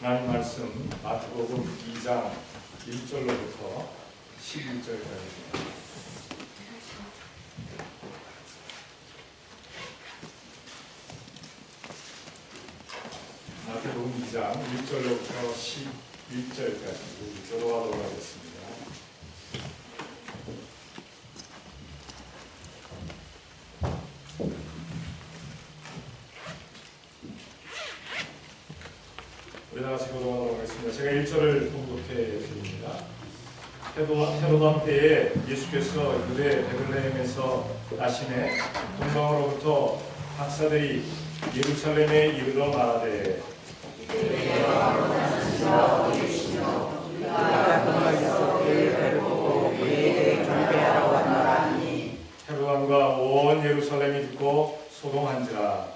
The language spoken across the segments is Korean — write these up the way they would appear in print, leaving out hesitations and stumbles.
하나님 말씀 마태복음 2장 1절로부터 11절까지입니다. 마태복음 2장 1절로부터 11절까지 들어가도록 하겠습니다. 우리 다 같이 교독하도록 하겠습니다. 제가 1절을 봉독해 드립니다. 헤로던 때에 예수께서 유대 베들레헴에서 나시매 동방으로부터 박사들이 예루살렘에 이르러 말하되 헤로단과 온 예루살렘이 듣고 소동한지라.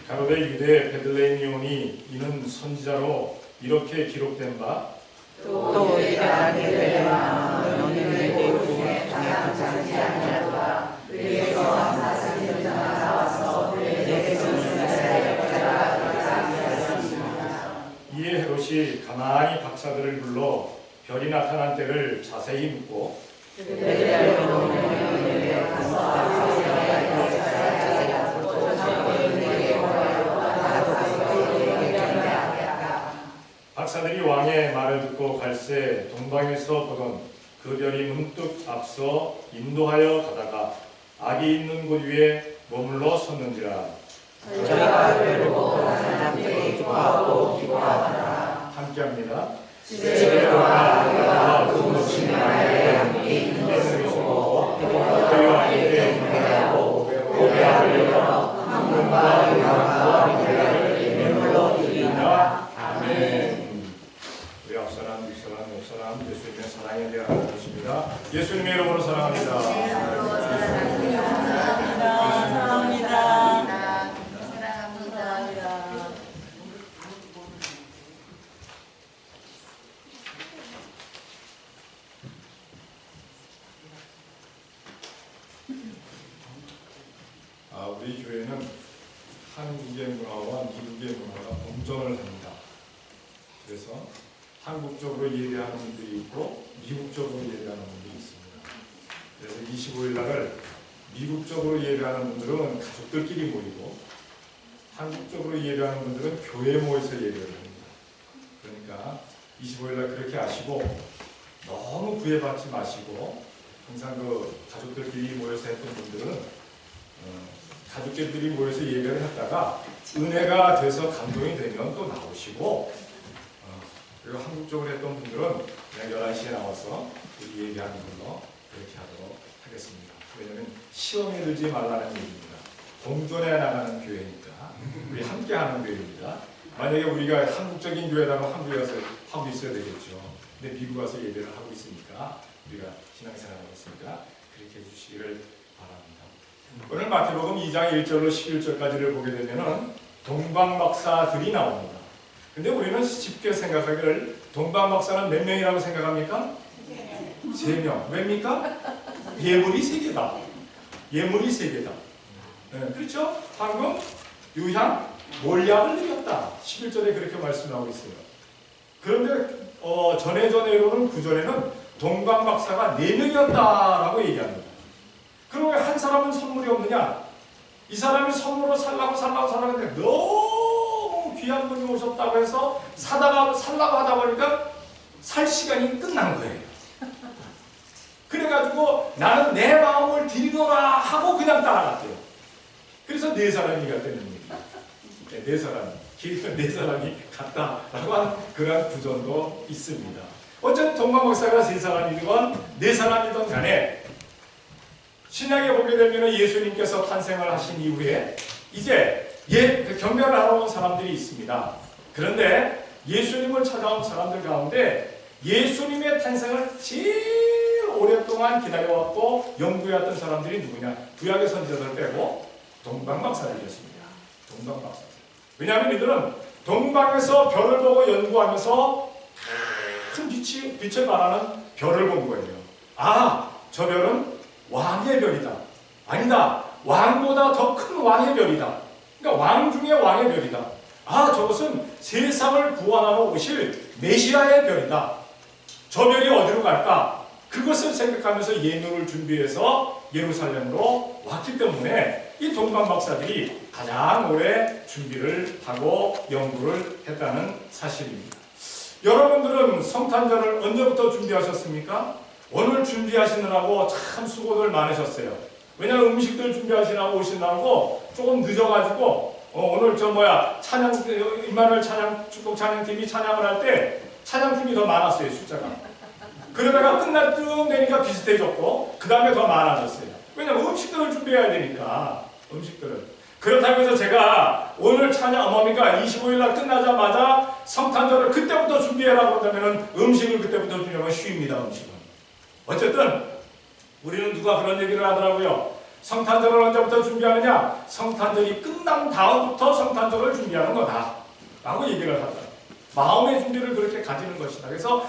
가로되 유대 베들레헴이오니 이는 선지자로 이렇게 기록된 바 또 이가 베들레헴아 너는 내 중에 장악한 자지 아니하도다. 위에서 하나님의 자가 나와서 내게 전하시는 자라. 이에 헤롯이 가만히 박사들을 불러 별이 나타난 때를 자세히 묻고 박사들이 왕의 말을 듣고 갈새 동방에서 보던 그 별이 문득 앞서 인도하여 가다가 악이 있는 곳 위에 머물러 섰는지라. 저희가 별을 보고 하나님께 기뻐하고 기뻐하더라. 함께합니다. 지혜로와 그 모친 나라에 함께 있는 것을 보고 그와 함께 경배하고 고개를 열어 황금과 영광과 위대를 예물로 드리나. 아멘. 우리 앞사람, 윗사람, 옆사람 예수님의 사랑에 대한 것입니다. 예수님의 이름으로 사랑합니다. 사랑합니다. 우리 교회는 한국의 문화와 미국의 문화가 공존을 합니다. 그래서 한국적으로 예배하는 분들이 있고 미국적으로 예배하는 분들이 있습니다. 그래서 25일 날을 미국적으로 예배하는 분들은 가족들끼리 모이고 한국적으로 예배하는 분들은 교회에 모여서 예배를 합니다. 그러니까 25일 날 그렇게 하시고 너무 구애받지 마시고 항상 그 가족들끼리 모여서 했던 분들은 가족들이 모여서 예배를 했다가 은혜가 돼서 감동이 되면 또 나오시고 그리고 한국적으로 했던 분들은 그냥 11시에 나와서 예배하는 걸로 그렇게 하도록 하겠습니다. 왜냐하면 시험에 들지 말라는 얘기입니다. 공존해 나가는 교회니까 우리 함께 하는 교회입니다. 만약에 우리가 한국적인 교회라면 한국에 가서 하고 있어야 되겠죠. 근데 미국 가서 예배를 하고 있으니까 우리가 신앙생활을 하고 있으니까 그렇게 해주시기를 바랍니다. 오늘 마태복음 2장 1절로 11절까지를 보게 되면 동방박사들이 나옵니다. 근데 우리는 쉽게 생각하기를 동방박사는 몇 명이라고 생각합니까? 3명. 왜입니까? 예물이 3개다. 예물이 3개다. 네, 그렇죠? 황금, 유향, 몰약을 드렸다. 11절에 그렇게 말씀하고 있어요. 그런데 전해전해로는 구절에는 동방박사가 4명이었다라고 얘기합니다. 그럼 왜 한 사람은 선물이 없느냐? 이 사람이 선물로 살라고 했는데 너무 귀한 분이 오셨다고 해서 살라고 하다 보니까 살 시간이 끝난 거예요. 그래가지고 나는 내 마음을 드리노라 하고 그냥 따라갔대요. 그래서 4사람이 갔다는 얘기입니다. 4사람이. 길에서 4사람이 갔다라고 하는 그런 구전도 있습니다. 어쨌든 동방박사가 3사람이든 4사람이든 간에 신약에 보게 되면 예수님께서 탄생을 하신 이후에 이제 경배를 하러 온 사람들이 있습니다. 그런데 예수님을 찾아온 사람들 가운데 예수님의 탄생을 제일 오랫동안 기다려왔고 연구해왔던 사람들이 누구냐? 구약의 선지자들 빼고 동방박사들이었습니다. 동방박사들. 왜냐하면 이들은 동방에서 별을 보고 연구하면서 큰 빛을 발하는 별을 본 거예요. 아, 저 별은 왕의 별이다. 아니다. 왕보다 더 큰 왕의 별이다. 그러니까 왕 중에 왕의 별이다. 아, 저것은 세상을 구원하러 오실 메시아의 별이다. 저 별이 어디로 갈까? 그것을 생각하면서 예물을 준비해서 예루살렘으로 왔기 때문에 이 동방 박사들이 가장 오래 준비를 하고 연구를 했다는 사실입니다. 여러분들은 성탄절을 언제부터 준비하셨습니까? 오늘 준비하시느라고 참 수고들 많으셨어요. 왜냐하면 음식들 준비하시라고 오신다고 조금 늦어가지고 오늘 찬양 임마누엘 축복 찬양팀이 찬양을 할 때 찬양팀이 더 많았어요, 숫자가. 그러다가 끝날 쯤 되니까 비슷해졌고 그 다음에 더 많아졌어요. 왜냐하면 음식들을 준비해야 되니까. 음식들을. 그렇다고 해서 제가 오늘 찬양 뭡니까 25일 날 끝나자마자 성탄절을 그때부터 준비해라고 그러면 음식을 그때부터 준비하면 쉽니다. 음식은. 어쨌든 우리는 누가 그런 얘기를 하더라고요. 성탄절을 언제부터 준비하느냐? 성탄절이 끝난 다음부터 성탄절을 준비하는 거다 라고 얘기를 하더라고요. 마음의 준비를 그렇게 가지는 것이다. 그래서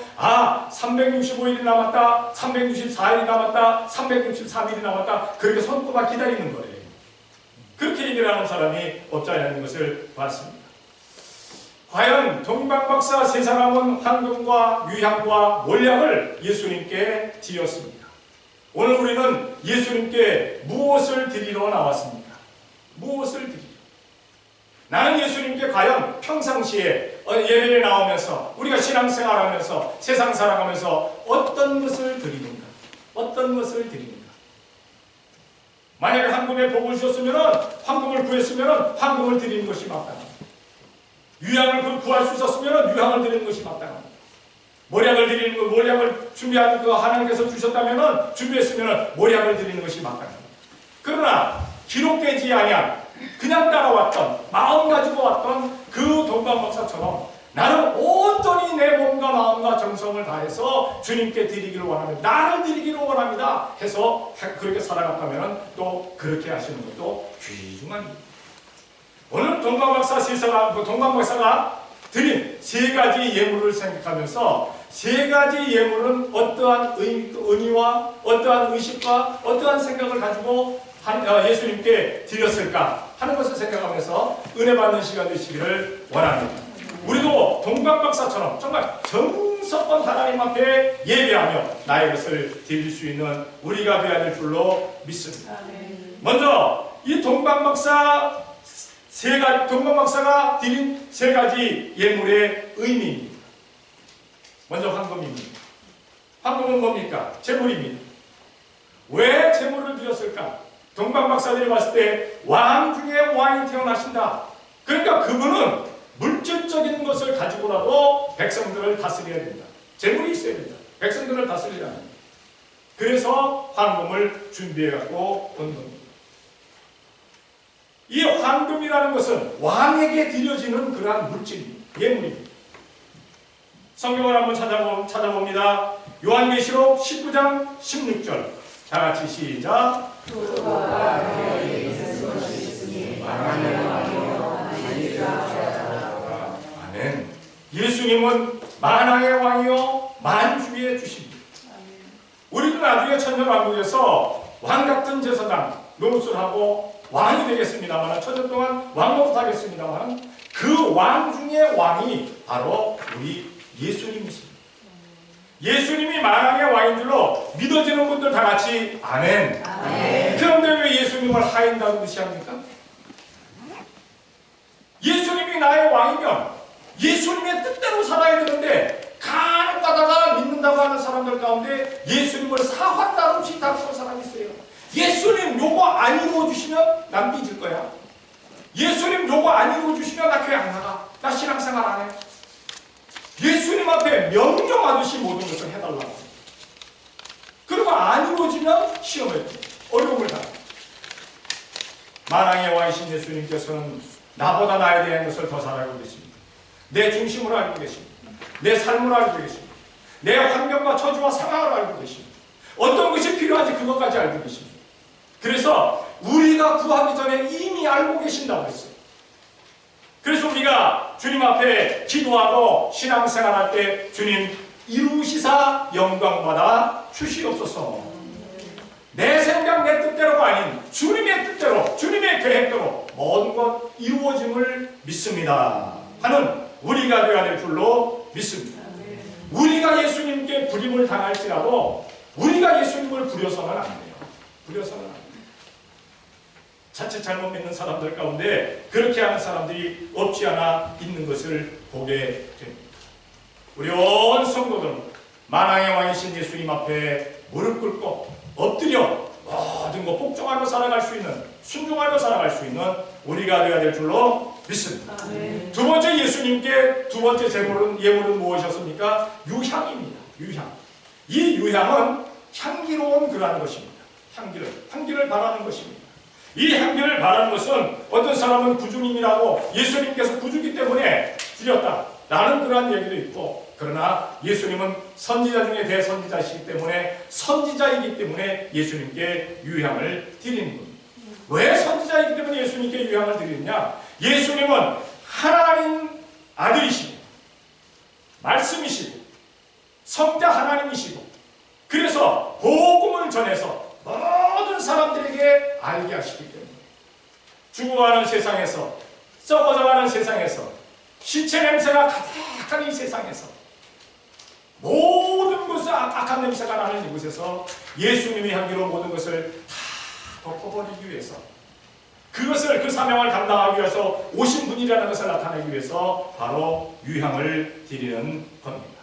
365일이 남았다, 364일이 남았다, 363일이 남았다, 그렇게 손꼽아 기다리는 거예요. 그렇게 얘기를 하는 사람이 없지 않은 것을 봤습니다. 과연 동방박사 세 사람은 황금과 유향과 몰약을 예수님께 드렸습니다. 오늘 우리는 예수님께 무엇을 드리러 나왔습니까? 무엇을 드리러? 나는 예수님께 과연 평상시에 예배에 나오면서 우리가 신앙생활하면서 세상 살아가면서 어떤 것을 드리는가? 어떤 것을 드리는가? 만약에 황금에 복을 주셨으면 황금을 구했으면 황금을 드리는 것이 마땅합니다. 유향을 구할 수 있었으면 유향을 드리는 것이 마땅합니다. 몰약을 드리는 것, 몰약을 준비하는 거 하나님께서 주셨다면 준비했으면 몰약을 드리는 것이 마땅합니다. 그러나 기록되지 아니한 그냥 따라왔던 마음 가지고 왔던 그 동방박사처럼 나는 온전히 내 몸과 마음과 정성을 다해서 주님께 드리기를 원합니다. 나를 드리기를 원합니다. 해서 그렇게 살아갔다면 또 그렇게 하시는 것도 귀중한 일입니다. 오늘 동방박사가 드린 세 가지 예물을 생각하면서 세 가지 예물은 어떠한 의미와 어떠한 의식과 어떠한 생각을 가지고 예수님께 드렸을까 하는 것을 생각하면서 은혜 받는 시간 되시기를 원합니다. 우리도 동방박사처럼 정말 정성껏 하나님 앞에 예배하며 나의 것을 드릴 수 있는 우리가 되어야 될 줄로 믿습니다. 먼저 이 동방박사가 드린 세 가지 예물의 의미입니다. 먼저 황금입니다. 황금은 뭡니까? 재물입니다. 왜 재물을 드렸을까? 동방박사들이 봤을 때 왕 중에 왕이 태어나신다. 그러니까 그분은 물질적인 것을 가지고라도 백성들을 다스려야 된다. 재물이 있어야 된다. 백성들을 다스리라. 그래서 황금을 준비해갖고 온 겁니다. 이 황금이라는 것은 왕에게 드려지는 그러한 물질입니다. 예물입니다. 성경을 한번 찾아봅니다. 요한계시록 19장 16절 다 같이 시작. 아멘. 예수님은 만왕의 왕이요 만주의 주십니다. 우리도 나중에 천년왕국에서 왕같은 제사장 노릇을 하고 왕이 되겠습니다만 천년 동안 왕노릇 하겠습니다만 그 왕 중의 왕이 바로 우리 예수님이십니다. 예수님이 만왕의 왕인 줄로 믿어지는 분들 다 같이 아멘. 아멘. 그런데 왜 예수님을 하인다고 무시합니까? 예수님이 나의 왕이면 예수님의 뜻대로 살아야 되는데 간혹 가다가 믿는다고 하는 사람들 가운데 예수님을 사화 따름없이 다루는 사람이 있어요. 예수님 요거 안 이루어주시면 난 삐질 거야. 예수님 요거 안 이루어주시면 나 교회 안 나가. 나 신앙생활 안 해. 예수님 앞에 명령하듯이 모든 것을 해달라고. 그리고 안 이루어지면 시험을 어려움을 당해. 만왕의 왕이신 예수님께서는 나보다 나에 대한 것을 더 잘 알고 계십니다. 내 중심으로 알고 계십니다. 내 삶을 알고 계십니다. 내 환경과 처지와 상황을 알고 계십니다. 어떤 것이 필요한지 그것까지 알고 계십니다. 그래서 우리가 구하기 전에 이미 알고 계신다고 했어요. 그래서 우리가 주님 앞에 기도하고 신앙생활할 때 주님 이루시사 영광받아 주시옵소서. 내 생각 내 뜻대로가 아닌 주님의 뜻대로 주님의 계획대로 모든 것 이루어짐을 믿습니다 하는 우리가 되어야 될 줄로 믿습니다. 우리가 예수님께 부림을 당할지라도 우리가 예수님을 부려서는 안 돼요. 부려서는 안 돼요. 자칫 잘못 믿는 사람들 가운데 그렇게 하는 사람들이 없지 않아 있는 것을 보게 됩니다. 우리 온 성도들은 만왕의 왕이신 예수님 앞에 무릎 꿇고 엎드려 모든 것 복종하며 살아갈 수 있는 순종하며 살아갈 수 있는 우리가 되어야 될 줄로 믿습니다. 두 번째 예수님께 두 번째 예물은 무엇이었습니까? 유향입니다. 유향. 이 유향은 향기로운 그러한 것입니다. 향기를 바라는 것입니다. 이 향기를 바라는 것은 어떤 사람은 구주님이라고 예수님께서 구주기 때문에 드렸다라는 그러한 얘기도 있고, 그러나 예수님은 선지자 중에 대선지자이기 때문에 선지자이기 때문에 예수님께 유향을 드리는 겁니다. 왜 선지자이기 때문에 예수님께 유향을 드리느냐? 예수님은 하나님 아들이시고 말씀이시고 성자 하나님이시고, 그래서 복음을 전해서 모든 사람들에게 알게 하시기 때문에 죽어가는 세상에서, 썩어져가는 세상에서, 시체 냄새가 가득한 이 세상에서, 모든 것을 악한 냄새가 나는 이곳에서 예수님의 향기로 모든 것을 다 덮어버리기 위해서, 그것을 그 사명을 감당하기 위해서 오신 분이라는 것을 나타내기 위해서 바로 유향을 드리는 겁니다.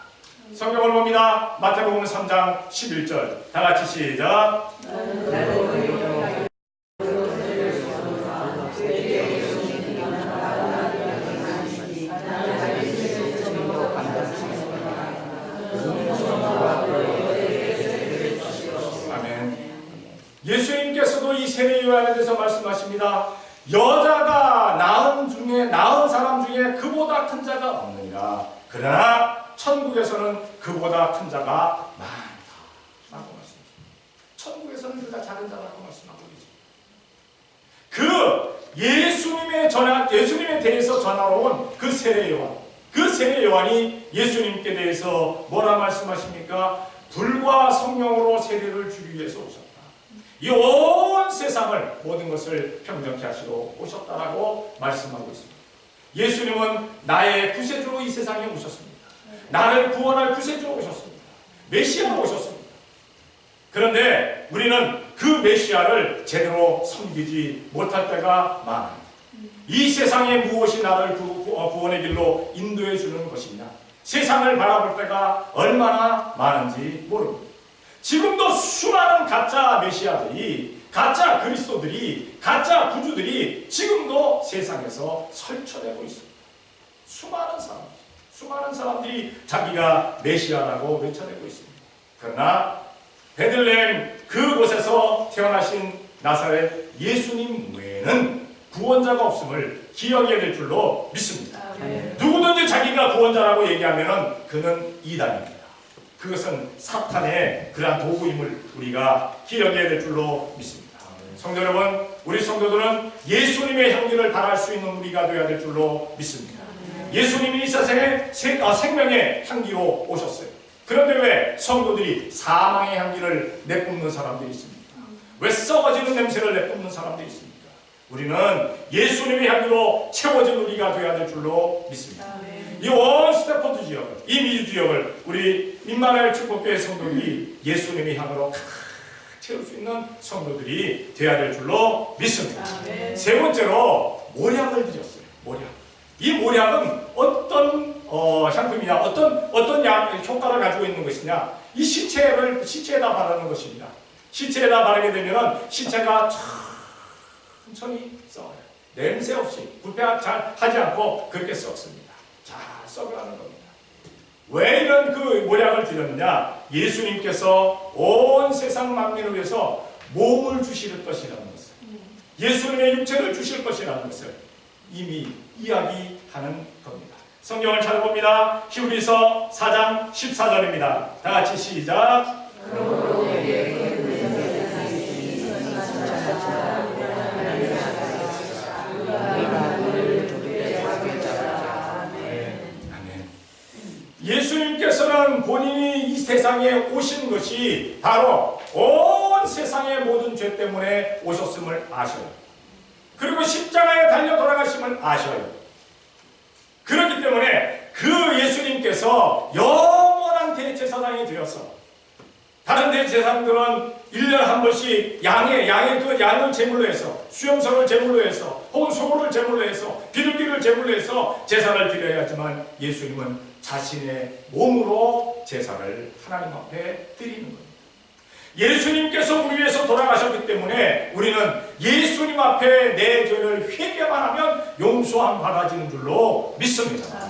성경을 봅니다. 마태복음 3장 11절 다 같이 시작. 예수님께서도 이 세례 요한에 대해서 말씀하십니다. 여자가 낳은 사람 중에 그보다 큰 자가 없느니라. 그러나 천국에서는 그보다 큰 자가 많다 라고 말씀하십니다. 천국에서는 그보다 작은 자라고 말씀하고 계십니다. 예수님에 대해서 전하러온 그 세례 요한, 그 세례 요한이 예수님께 대해서 뭐라 말씀하십니까? 불과 성령으로 세례를 주기 위해서 오셨다. 이 온 세상을 모든 것을 평정케 하시러 오셨다라고 말씀하고 있습니다. 예수님은 나의 구세주로 이 세상에 오셨습니다. 나를 구원할 구세주로 오셨습니다. 메시아로 오셨습니다. 그런데 우리는 그 메시아를 제대로 섬기지 못할 때가 많아요. 이 세상에 무엇이 나를 구원의 길로 인도해 주는 것이냐, 세상을 바라볼 때가 얼마나 많은지 모릅니다. 지금도 수많은 가짜 메시아들이, 가짜 그리스도들이, 가짜 구주들이 지금도 세상에서 설쳐되고 있습니다. 수많은 사람들이 자기가 메시아라고 외쳐내고 있습니다. 그러나 베들레헴 그곳에서 태어나신 나사렛 예수님 외에는 구원자가 없음을 기억해야 될 줄로 믿습니다. 누구든지 자기가 구원자라고 얘기하면 그는 이단입니다. 그것은 사탄의 그러한 도구임을 우리가 기억해야 될 줄로 믿습니다. 성도 여러분, 우리 성도들은 예수님의 향기를 바랄 수 있는 우리가 되어야 될 줄로 믿습니다. 예수님이 이 세상에 생명의 향기로 오셨어요. 그런데 왜 성도들이 사망의 향기를 내뿜는 사람들이 있습니까? 왜 썩어지는 냄새를 내뿜는 사람들이 있습니까? 우리는 예수님의 향기로 채워진 우리가 되어야 될 줄로 믿습니다. 이 온 스태포드 지역을, 이 미주 지역을 우리 민마엘 축복교회 성도들이 예수님의 향으로 가득 채울 수 있는 성도들이 되어야 될 줄로 믿습니다. 세 번째로 모략을 드렸어요. 모략. 이 모략은 어떤 향품이냐, 어떤 효과를 가지고 있는 것이냐, 이 시체에다 바르는 것입니다. 시체에다 바르게 되면 시체가 천천히 썩어요. 냄새 없이 불패 잘 하지 않고 그렇게 썩습니다. 잘 썩으라는 겁니다. 왜 이런 그 모략을 드렸느냐? 예수님께서 온 세상 만민을 위해서 몸을 주실 것이라는 것을, 예수님의 육체를 주실 것이라는 것을 이미 이야기하는 겁니다. 성경을 찾아봅니다. 히브리서 4장 14절입니다. 다 같이 시작. 예수님께서는 본인이 이 세상에 오신 것이 바로 온 세상의 때문에 오셨음을 아셔요. 그리고 십자가에 달려 돌아가심을 아셔요. 그렇기 때문에 그 예수님께서 영원한 대제사장이 되어서 다른 대제사장들은 1년에 한 번씩 양의 그 양을 제물로 해서 수염소를 제물로 해서 혹은 소고를 제물로 해서 비둘기를 제물로 해서 제사를 드려야 하지만 예수님은 자신의 몸으로 제사를 하나님 앞에 드리는 겁니다. 예수님께서 우리 위해서 돌아가셨기 때문에 우리는 예수님 앞에 내 죄를 회개만 하면 용서함 받아지는 줄로 믿습니다.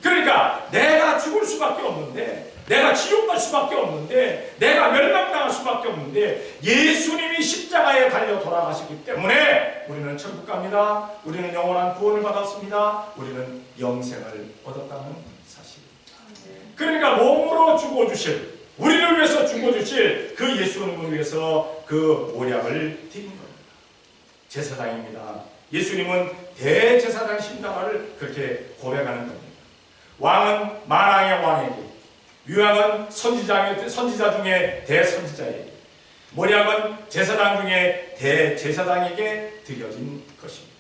그러니까 내가 죽을 수밖에 없는데, 내가 지옥 갈 수밖에 없는데, 내가 멸망당할 수밖에 없는데 예수님이 십자가에 달려 돌아가셨기 때문에 우리는 천국 갑니다. 우리는 영원한 구원을 받았습니다. 우리는 영생을 얻었다는 사실입니다. 그러니까 몸으로 죽어주실, 우리를 위해서 죽어주실 그 예수님을 위해서 그 모략을 드린 겁니다. 제사장입니다. 예수님은 대제사장이십니다를 그렇게 고백하는 겁니다. 왕은 만왕의 왕에게, 유황은 선지자 중에 대선지자에게, 모략은 제사장 중에 대제사장에게 드려진 것입니다.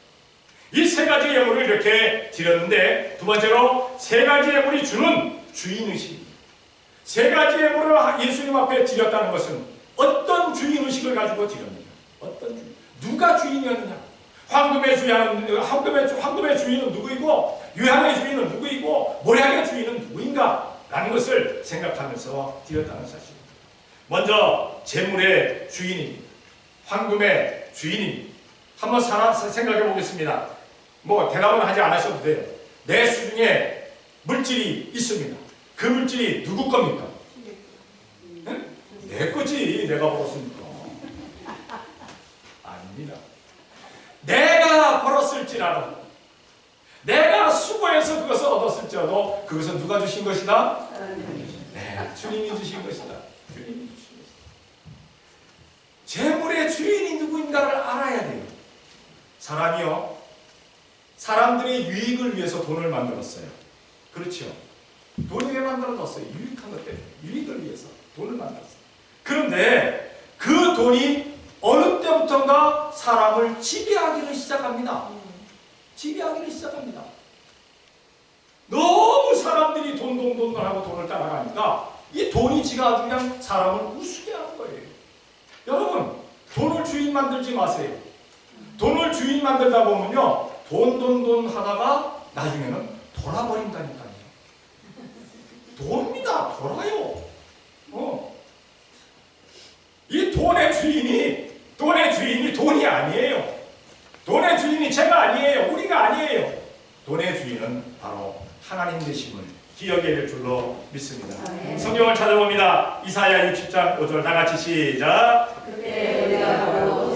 이 세 가지 예물을 이렇게 드렸는데, 두 번째로 세 가지 예물이 주는 주인의식입니다. 세 가지 예물을 예수님 앞에 드렸다는 것은 어떤 주인의식을 가지고 드렸느냐? 어떤 주인? 누가 주인이었느냐? 황금의 주인은 누구이고, 유향의 주인은 누구이고, 모략의 주인은 누구인가? 라는 것을 생각하면서 드렸다는 사실입니다. 먼저 재물의 주인입니다. 황금의 주인입니다. 한번 생각해 보겠습니다. 뭐 대답은 하지 않으셔도 돼요. 내 수중에 물질이 있습니다. 그 물질이 누구 겁니까? 응? 내 거지. 내가 벌었으니까. 아닙니다. 내가 벌었을지라도, 내가 수고해서 그것을 얻었을지라도 그것은 누가 주신 것이다? 네, 주님이 주신 것이다. 주님이 주신 것이다. 재물의 주인이 누구인가를 알아야 돼요. 사람이요, 사람들의 유익을 위해서 돈을 만들었어요. 그렇죠? 돈이 왜 만들어졌어요? 유익한 것 때문에. 유익을 위해서 돈을 만들었어요. 그런데 그 돈이 어느 때부터인가 사람을 지배하기를 시작합니다. 지배하기를 시작합니다. 너무 사람들이 돈 하고 돈을 따라가니까 이 돈이 지가 아주 그냥 사람을 우습게 하는 거예요. 여러분, 돈을 주인 만들지 마세요. 돈을 주인 만들다 보면요, 돈 하다가 나중에는 돌아버린다니까요. 돕니다. 돌아요. 이 돈의 주인이 돈이 아니에요. 돈의 주인이 제가 아니에요. 우리가 아니에요. 돈의 주인은 바로 하나님 되심을 기억해야 될 줄로 믿습니다. 성경을 찾아봅니다. 이사야 60장 5절 다 같이 시작. 그때 우리가 바로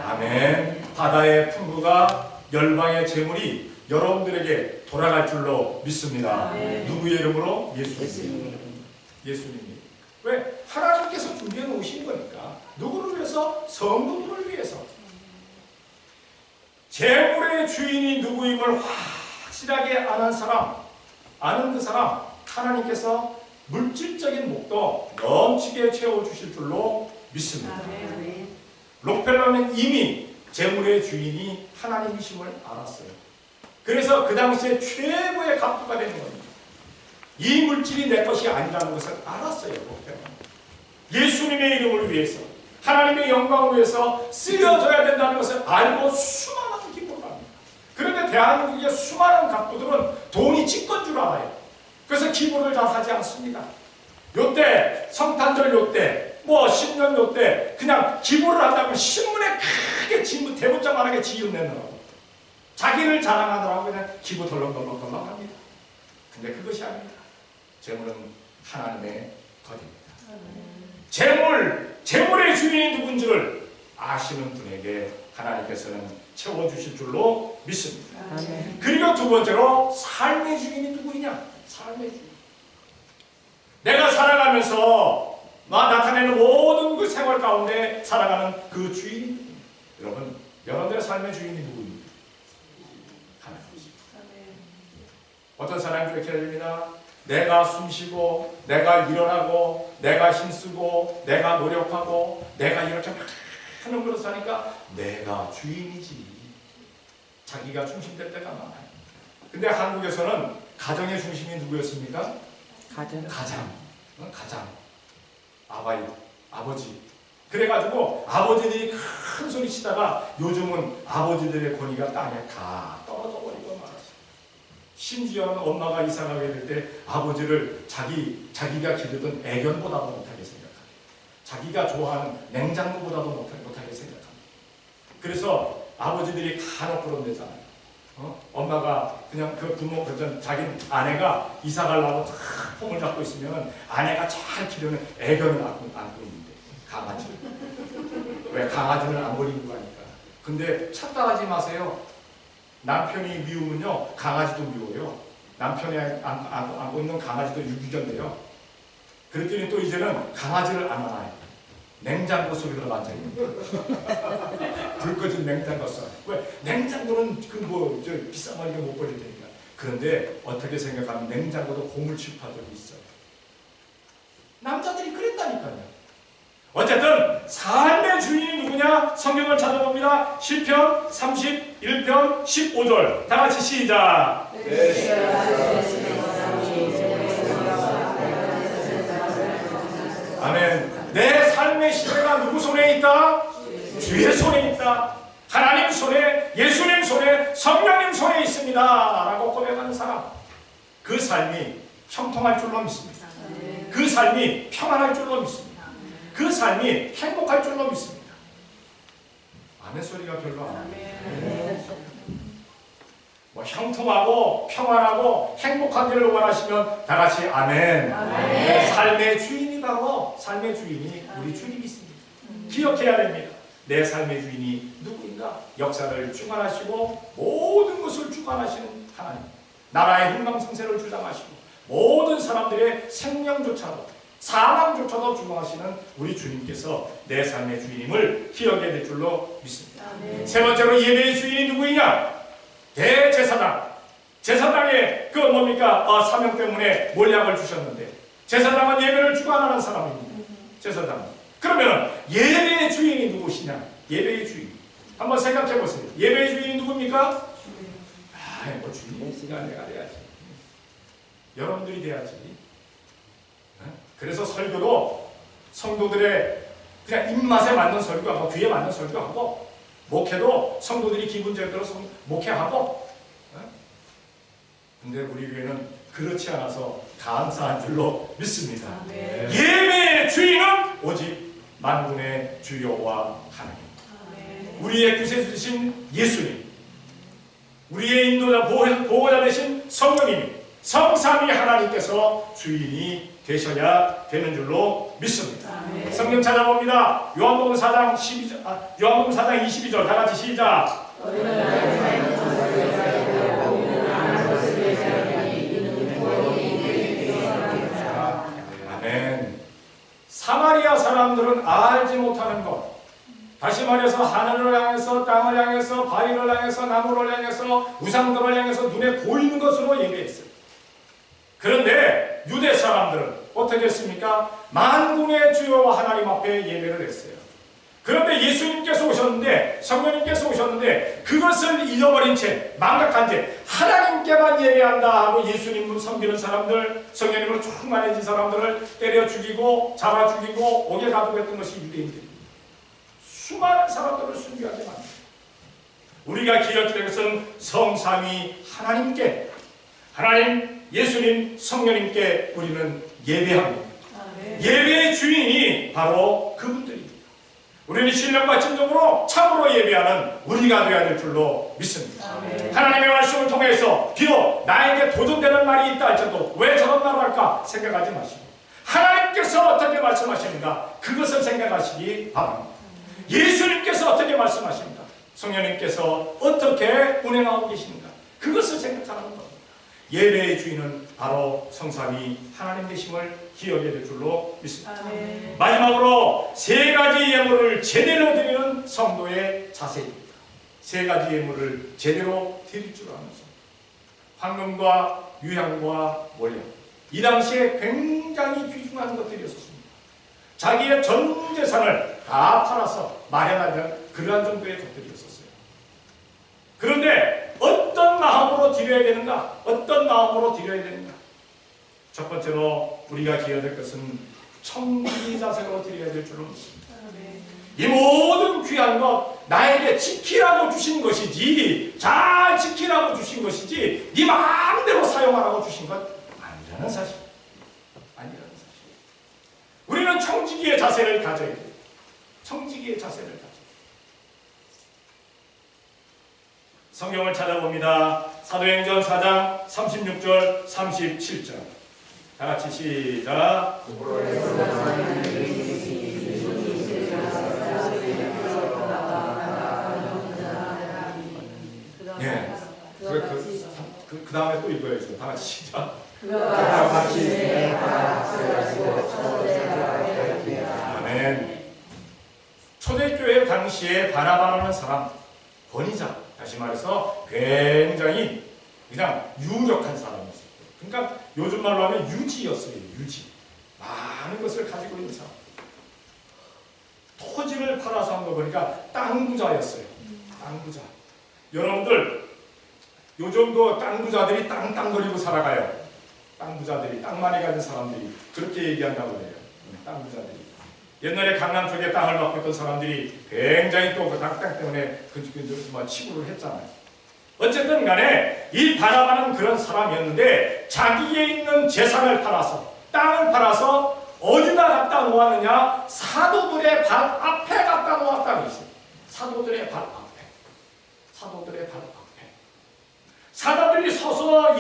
아멘. 바다의 풍부가 열방의 재물이 여러분들에게 돌아갈 줄로 믿습니다. 누구의 이름으로? 예수님. 예수님이. 왜? 하나님께서 준비해 놓으신 거니까. 누구를 위해서? 성도들을 위해서. 재물의 주인이 누구임을 확실하게 아는 그 사람, 하나님께서 물질적인 목도 넘치게 채워주실 줄로 믿습니다. 록펠러는 이미 재물의 주인이 하나님이심을 알았어요. 그래서 그 당시에 최고의 갑부가 되는 겁니다. 이 물질이 내 것이 아니라는 것을 알았어요. 록펠러는. 예수님의 이름을 위해서, 하나님의 영광을 위해서 쓰여져야 된다는 것을 알고 수많은 기도를 합니다. 그런데 대한민국의 수많은 갑부들은 돈이 집건 줄 알아요. 그래서 기도를 잘 하지 않습니다. 요때 성탄절 요때 뭐 신년 요때 그냥 기도를 한다고 신문에 크게 대문짝만하게 지어내느라고 자기를 자랑하느라고 그냥 기도 덜렁덜렁 합니다. 근데 그것이 아닙니다. 재물은 하나님의 것입니다. 재물의 주인이 누군지를 아시는 분에게 하나님께서는 채워주실 줄로 믿습니다. 그리고 두 번째로 삶의 주인이 누구이냐? 삶의 주인. 내가 살아가면서 나타내는 모든 그 생활 가운데 살아가는 그 주인이 여러분들의 삶의 주인이 누구입니까? 하나님이십니다. 어떤 사람이 그렇게 됩니다. 내가 숨쉬고 내가 일어나고 내가 힘쓰고 내가 노력하고 내가 이렇게 막 하는 걸로 사니까 내가 주인이지. 자기가 중심될 때가 많아요. 근데 한국에서는 가정의 중심이 누구였습니까? 가장. 아버지. 그래가지고 아버지들이 큰 소리 치다가 요즘은 아버지들의 권위가 땅에 다 떨어져 버리고 말았어요. 심지어는 엄마가 이사가게 될 때 아버지를 자기가 기르던 애견보다도 못하게 생각합니다. 자기가 좋아하는 냉장고보다도 못하게 생각합니다. 그래서 아버지들이 간혹 그런 데잖아요. 엄마가 그냥 그 부모, 자기 아내가 이사 가려고 탁 폼을 잡고 있으면 아내가 잘 기르는 애견을 안고 있는데, 강아지를. 왜? 강아지는 안 버리고 가니까. 근데 착각하지 마세요. 남편이 미우면요, 강아지도 미워요. 남편이 안고 있는 강아지도 유기견돼요. 그랬더니 또 이제는 강아지를 안 안아요. 냉장고 속에서 앉아있는 불 꺼진 냉장고 속. 왜? 냉장고는 비싼 거니까 못 버릴 테니까. 그런데 어떻게 생각하면 냉장고도 고물 취급하던 게 있어요. 남자들이 그랬다니까요. 어쨌든 삶의 주인이 누구냐? 성경을 찾아봅니다. 시편 31편 15절 다 같이 시작. 아멘. 내 삶의 시대가 누구 손에 있다? 주의 손에 있다. 하나님 손에, 예수님 손에, 성령님 손에 있습니다 라고 고백하는 사람, 그 삶이 형통할 줄로 믿습니다. 그 삶이 평안할 줄로 믿습니다. 그 삶이 행복할 줄로 믿습니다. 아멘 소리가 별로 안 나요. 뭐 형통하고 평안하고 행복하기를 원하시면 다 같이 아멘. 삶의 주인이 바로, 삶의 주인이 우리 주님이 있습니다. 기억해야 됩니다. 내 삶의 주인이 누구인가? 역사를 주관하시고 모든 것을 주관하시는 하나님, 나라의 흥망성쇠를 주장하시고 모든 사람들의 생명조차도 사망조차도 주관하시는 우리 주님께서 내 삶의 주인임을 기억해야 될 줄로 믿습니다. 세 번째로 예배의 주인이 누구이냐? 대제사장. 제사장의 그 사명 때문에 몰약을 주셨는데, 제사장은 예배를 주관하는 사람입니다. 제사장. 그러면 예배의 주인이 누구시냐? 예배의 주인. 한번 생각해 보세요. 예배의 주인이 누굽니까? 뭐 주인이니까 내가 돼야지. 여러분들이 돼야지. 그래서 설교도 성도들의 그냥 입맛에 맞는 설교하고 귀에 맞는 설교하고, 목회도 성도들이 기분제대로 목회하고. 근데 우리 교회는 그렇지 않아서 감사한 줄로 믿습니다. 예배의 주인은 오직 만군의 주여와 하나님, 우리의 구세주신 예수님, 우리의 인도자 보호자 되신 성령님, 성삼위 하나님께서 주인이 되셔야 되는 줄로 믿습니다. 성경 찾아봅니다. 요한복음 4장 22절 다 같이 시작. 아멘. 사마리아 사람들은 알지 못하는 것, 다시 말해서 하늘을 향해서, 땅을 향해서, 바위를 향해서, 나무를 향해서, 우상들을 향해서 눈에 보이는 것으로 예배했어요. 그런데 유대 사람들은 어떻게 했습니까? 만군의 주여와 하나님 앞에 예배를 했어요. 그런데 예수님께서 오셨는데, 성령님께서 오셨는데 그것을 잊어버린 채, 망각한 채 하나님께만 예배한다 하고 예수님을 섬기는 사람들, 성령님으로 충만해진 사람들을 때려 죽이고 잡아 죽이고 옥에 가두었던 것이 유대인들입니다. 수많은 사람들을 순교하게 만듭니다. 우리가 기억해야 될 것은 성삼위 하나님께, 하나님, 예수님, 성령님께 우리는 예배합니다. 예배의 주인이 바로 그분들입니다. 우리는 신령과 진정으로 참으로 예배하는 우리가 되어야 될 줄로 믿습니다. 하나님의 말씀을 통해서 비록 나에게 도전되는 말이 있다 할지라도 왜 저런 말을 할까 생각하지 마시고, 하나님께서 어떻게 말씀하시는가 그것을 생각하시기 바랍니다. 예수님께서 어떻게 말씀하십니까? 성령님께서 어떻게 운행하고 계십니까? 그것을 생각하는 겁니다. 예배의 주인은 바로 성삼위 하나님 되심을 기억해야 될 줄로 믿습니다. 마지막으로 세 가지 예물을 제대로 드리는 성도의 자세입니다. 세 가지 예물을 제대로 드릴 줄 아는 성. 황금과 유향과 몰약, 이 당시에 굉장히 귀중한 것들이었습니다. 자기의 전 재산을 다 팔아서 마련하는 그러한 정도의 것들이었어요. 그런데 어떤 마음으로 드려야 되는가? 어떤 마음으로 드려야 되는가? 첫 번째로 우리가 기해야 될 것은 청기 자세로 드려야 될 줄로 믿습니다. 이 모든 귀한 것 나에게 지키라고 주신 것이지, 잘 지키라고 주신 것이지 네 마음대로 사용하라고 주신 것 아니라는 사실. 아니라는 사실. 우리는 청지기의 자세를 가져야 돼요. 청지기의 자세를 가져야 돼요. 성경을 찾아봅니다. 사도행전 4장 36절 37절 다 같이 시작. 예. 그 다음에 또 읽어야죠. 다 같이 시작. 아멘. 초대교회 당시에 바나바라는 사람, 권위자, 다시 말해서 굉장히 그냥 유력한 사람이었어요. 그러니까 요즘 말로 하면 유지였어요. 유지. 많은 것을 가지고 있는 사람. 토지를 팔아서 한 거 보니까 땅 부자였어요. 땅 부자. 여러분들 요즘도 땅 부자들이 땅거리고 살아가요. 땅 부자들이, 땅 많이 가진 사람들이 그렇게 얘기한다고 해요. 땅 부자들이. 옛날에 강남 쪽에 땅을 갖고 있던 사람들이 굉장히 또 그 땅 때문에 치부를 했잖아요. 어쨌든 간에 이 바나바는 그런 사람이었는데 자기에 있는 재산을 팔아서, 땅을 팔아서 어디다 갖다 놓았느냐? 사도들의 발 앞에 갖다 놓았다고 했어요. 사도들의 발 앞에. 사도들의 발 앞에. 사도들이 서서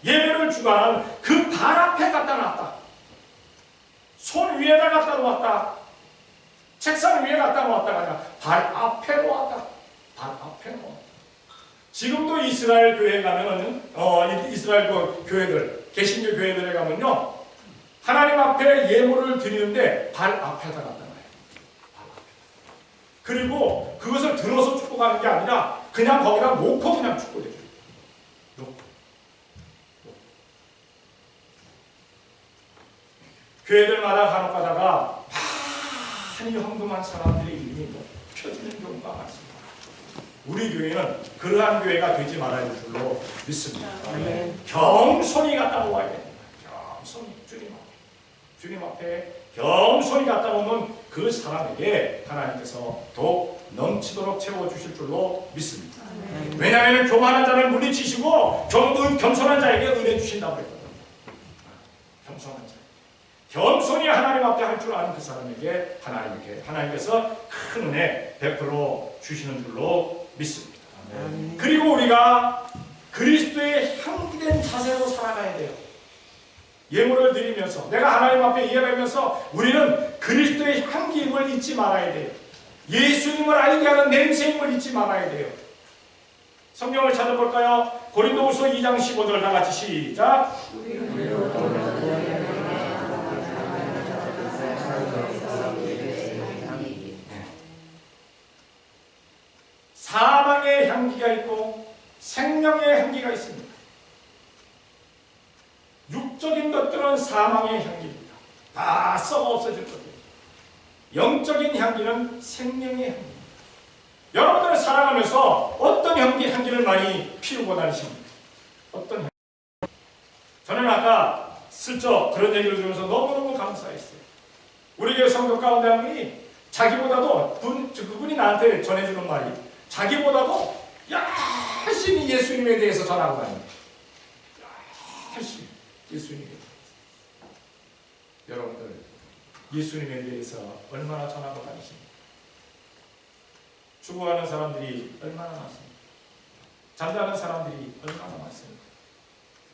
예배를 주관하는 그 발 앞에 갖다 놨다. 손 위에다 갖다 놓았다. 책상 위에 갖다 놓았다가 아니라 발 앞에 놓았다. 발 앞에 놓았다. 지금도 이스라엘 교회에 가면은 이스라엘 교회들, 개신교 교회들에 가면요, 하나님 앞에 예물을 드리는데 발 앞에다 갖다 놔요. 발 앞에. 그리고 그것을 들어서 축복하는 게 아니라 그냥 거기다 놓고 그냥 축복해줘요. 놓고. 교회들마다 간혹 가다가 많이 헌금한 사람들의 이름이 펴지는 경우가 많습니다. 우리 교회는 그러한 교회가 되지 말아야 될 줄로 믿습니다. 겸손히 갖다 놓아야 됩니다. 겸손히 주님 앞에 겸손히 갖다 놓으면 그 사람에게 하나님께서 더욱 넘치도록 채워주실 줄로 믿습니다. 왜냐하면 교만한 자를 물리치시고 겸손한 자에게 은혜 주신다고 했거든요. 겸손한 자. 겸손히 하나님 앞에 할 줄 아는 그 사람에게 하나님께서 큰 은혜 베풀어 주시는 줄로 믿습니다. 그리고 우리가 그리스도의 향기된 자세로 살아가야 돼요. 예물을 드리면서 내가 하나님 앞에 예배하면서 우리는 그리스도의 향기임을 잊지 말아야 돼요. 예수님을 알게 하는 냄새임을 잊지 말아야 돼요. 성경을 찾아볼까요? 고린도후서 2장 15절 다 같이 시작. 사망의 향기가 있고 생명의 향기가 있습니다. 육적인 것들은 사망의 향기입니다. 다 썩어 없어질 것입니다. 영적인 향기는 생명의 향기입니다. 여러분들은 살아가면서 어떤 향기를 많이 피우고 다니십니까? 어떤 향기? 저는 아까 슬쩍 그런 얘기를 들으면서 너무너무 감사했어요. 우리 교회 성도 가운데 한 분이 자기보다도 그분이 나한테 전해주는 말이 자기보다도 열심히 예수님에 대해서 전하고 다닙니다. 열심히 예수님에 대해서. 여러분들 예수님에 대해서 얼마나 전하고 다니십니까? 죽어가는 사람들이 얼마나 많습니까? 잠자는 사람들이 얼마나 많습니까?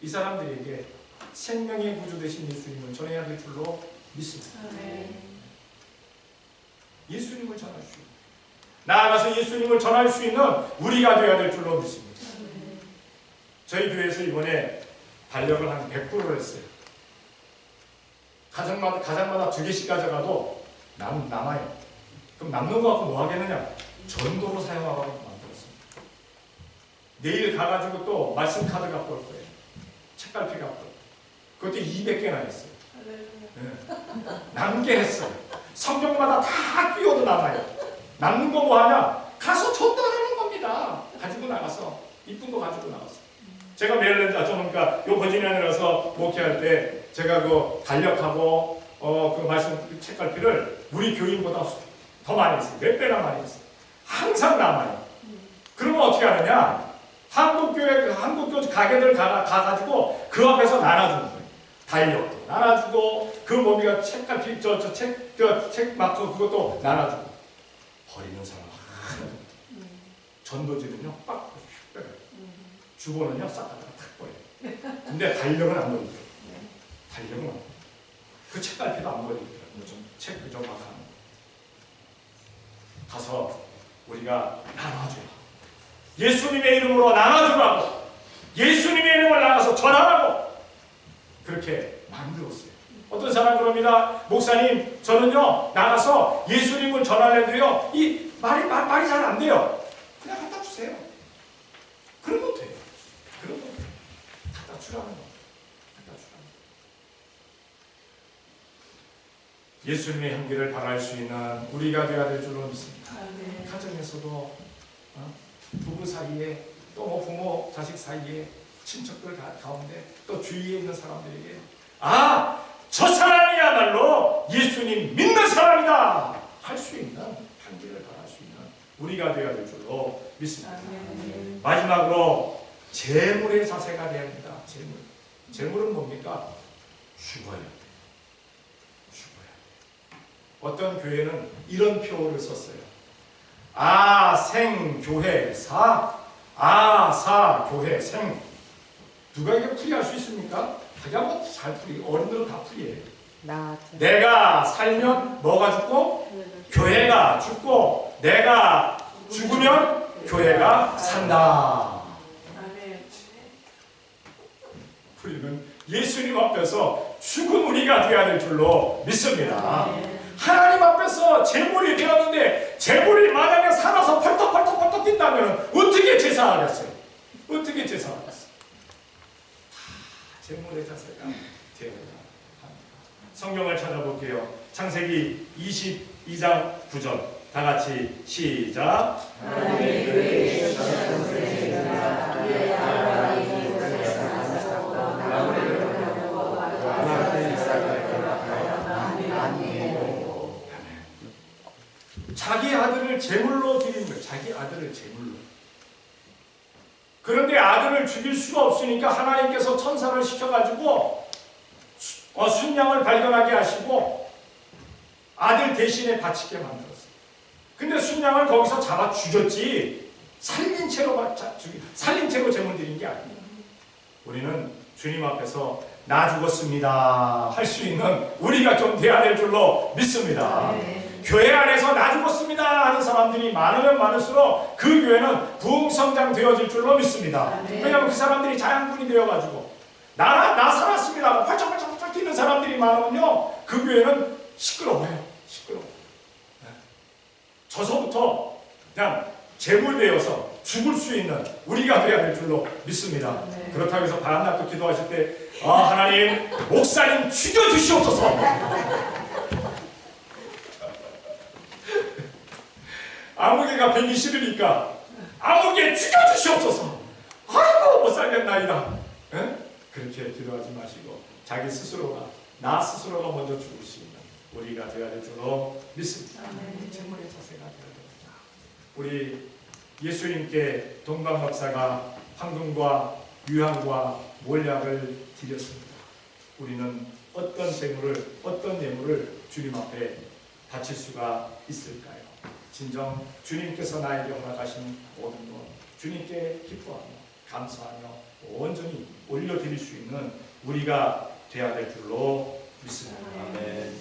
이 사람들에게 생명의 구주 되신 예수님을 전해야 될 줄로 믿습니다. 예수님을 전하시오. 나아가서 예수님을 전할 수 있는 우리가 되어야 될 줄로 믿습니다. 저희 교회에서 이번에 달력을 한 100%를 했어요. 가정마다 2개씩 가져가도 남아요. 그럼 남는 거 갖고 뭐 하겠느냐? 전도로 사용하고 만들었습니다. 내일 가가지고 또 말씀 카드 갖고 올 거예요. 책갈피 갖고 올 거예요. 그것도 200개나 했어요. 네. 남게 했어요. 성경마다 다 끼워도 남아요. 남는 거 뭐 하냐? 가서 전달하는 겁니다. 가지고 나가서 이쁜 거 가지고 나가서. 제가 메릴랜드 그러니까 요 버지니아에서 목회할 때 제가 그 달력하고 그 말씀 책갈피를 우리 교인보다 더 많이 했어요. 몇 배나 많이 했어요. 항상 남아요. 그러면 어떻게 하느냐? 한국교회 가게들 가가지고 그 앞에서 나눠주는 거예요. 달력도 나눠주고 그 뭡니까 책갈피 책 마크 그것도 나눠주고 버리는 사람 전도지는요 빡 빼요. 주보는요 싹 다 탁 버려요. 근데 달력은 안 버리죠. 달력은 안 버려요. 그 책갈피도 안 버리더라고요. 책 그저 막 하는 거. 가서 우리가 나눠줘요. 예수님의 이름으로 나눠주라고 예수님의 이름을 나가서 전하라고 그렇게 만들었어요. 어떤 사람 그럽니다. 목사님 저는요 나가서 예수님을 전하려는데요 이 말이 잘 안 돼요. 그냥 갖다 주세요. 그러면 돼요. 그러면 돼요. 갖다 주라는 거. 갖다 주라는 거. 예수님의 향기를 발할 수 있는 우리가 되어야 될 줄로 믿습니다. 가정에서도 부부 사이에 또 뭐 부모 자식 사이에 친척들 가운데 또 주위에 있는 사람들에게 저 사람이야말로 예수님 믿는 사람이다 할 수 있는 향기를 발할 수 있는 우리가 되어야 될 줄로 믿습니다. 마지막으로 재물의 자세가 되어야 합니다. 재물은 뭡니까? 죽어야 돼요. 어떤 교회는 이런 표를 썼어요. 생교회사 교회생 누가 이게 풀이할 수 있습니까? 자기가 뭐 잘 풀이 어른들은 다 풀이해요. 내가 살면 뭐가 죽고 교회가 죽고 내가 죽으면 교회가 산다. 풀이는 예수님 앞에서 죽은 우리가 되어야 될 줄로 믿습니다. 하나님 앞에서 재물이 되었는데 재물이 만약에 살아서 펄떡펄떡 뛴다면 어떻게 제사하겠어요? 어떻게 제사하겠어요? 재물의 자세가 되어야 합니다. 성경을 찾아볼게요. 창세기 22장 9절 다 같이 시작. 하나님의 교회에 자기 아들을 제물로 드리는 거예요. 자기 아들을 제물로. 그런데 아들을 죽일 수가 없으니까 하나님께서 천사를 시켜가지고 순양을 발견하게 하시고 아들 대신에 바치게 만들었어요. 근데 순양을 거기서 잡아 죽였지 살린 채로 제물 드린 게 아니에요. 우리는 주님 앞에서 나 죽었습니다 할 수 있는 우리가 좀 돼야 될 줄로 믿습니다. 교회 안에서 나 죽었습니다 하는 사람들이 많으면 많을수록 그 교회는 부흥성장 되어질 줄로 믿습니다. 왜냐하면 그 사람들이 자양분이 되어가지고 나 살았습니다 활짝활짝 뛰는 사람들이 많으면요 그 교회는 시끄러워요. 저서부터 그냥 제물되어서 죽을 수 있는 우리가 되어야 될 줄로 믿습니다. 그렇다고 해서 바람났고 기도하실 때 하나님 목사님 죽여주시옵소서 아무개가 120이니까 아무개 죽여주시옵소서 아이고 못 살겠나이다. 그렇게 기도하지 마시고 자기 스스로가 나 스스로가 먼저 죽을 수 있는 우리가 되어야 될 줄로 믿습니다. 재물의 자세가 되어야 됩니다. 우리 예수님께 동방 박사가 황금과 유향과 몰약을 드렸습니다. 우리는 어떤 재물을 어떤 예물을 주님 앞에 바칠 수가 있을까요? 진정 주님께서 나에게 허락하신 모든 것 주님께 기뻐하며 감사하며 온전히 올려드릴 수 있는 우리가 되어야 될 줄로 믿습니다. 아멘.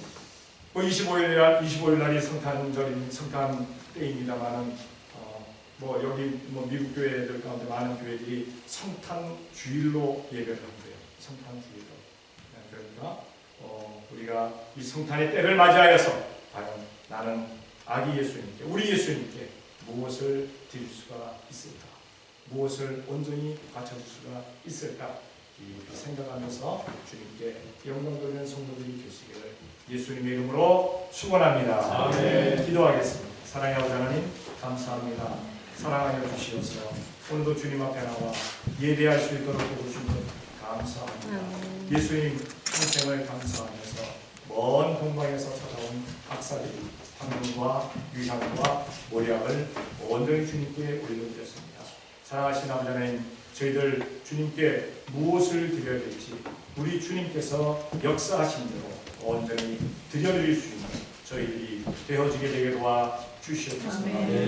25일 날이 성탄 때입니다만은 여기 미국 교회들 가운데 많은 교회들이 성탄 주일로 예배를 한대요. 성탄 주일로. 그러니까 우리가 이 성탄의 때를 맞이하여서 과연 나는 아기 예수님께 우리 예수님께 무엇을 드릴 수가 있을까? 무엇을 온전히 바쳐줄 수가 있을까 깊이 생각하면서 주님께 영광 돌리는 성도들이 되시기를 예수님의 이름으로 축원합니다. 아멘. 기도하겠습니다. 사랑의 아버지 하나님 감사합니다. 사랑하여 주시옵소서. 오늘도 주님 앞에 나와 예배할 수 있도록 도와주신 것 감사합니다. 예수님 평생을 감사하면서 먼 동방에서 찾아온 박사들이 황금과 유향과 모략을 온전히 주님께 올려드렸습니다. 사랑하신 아버지 하나님, 저희들 주님께 무엇을 드려야 될지 우리 주님께서 역사하신 대로 온전히 드려드릴 수 있는 저희들이 되어지게 되게 도와 주시옵소서.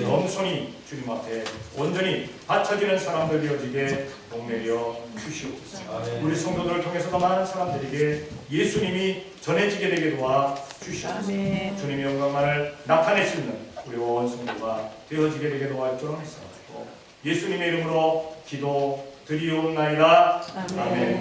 겸손히 주님 앞에 온전히 바쳐지는 사람들 되어지게 복내려 주시옵소서. 우리 성도들을 통해서도 많은 사람들에게 예수님이 전해지게 되게 도와 주시옵소서. 주님의 영광만을 나타낼 수 있는 우리 온 성도가 되어지게 되게 도와 주옵소서. 예수님의 이름으로 기도 드리옵나이다. 아멘.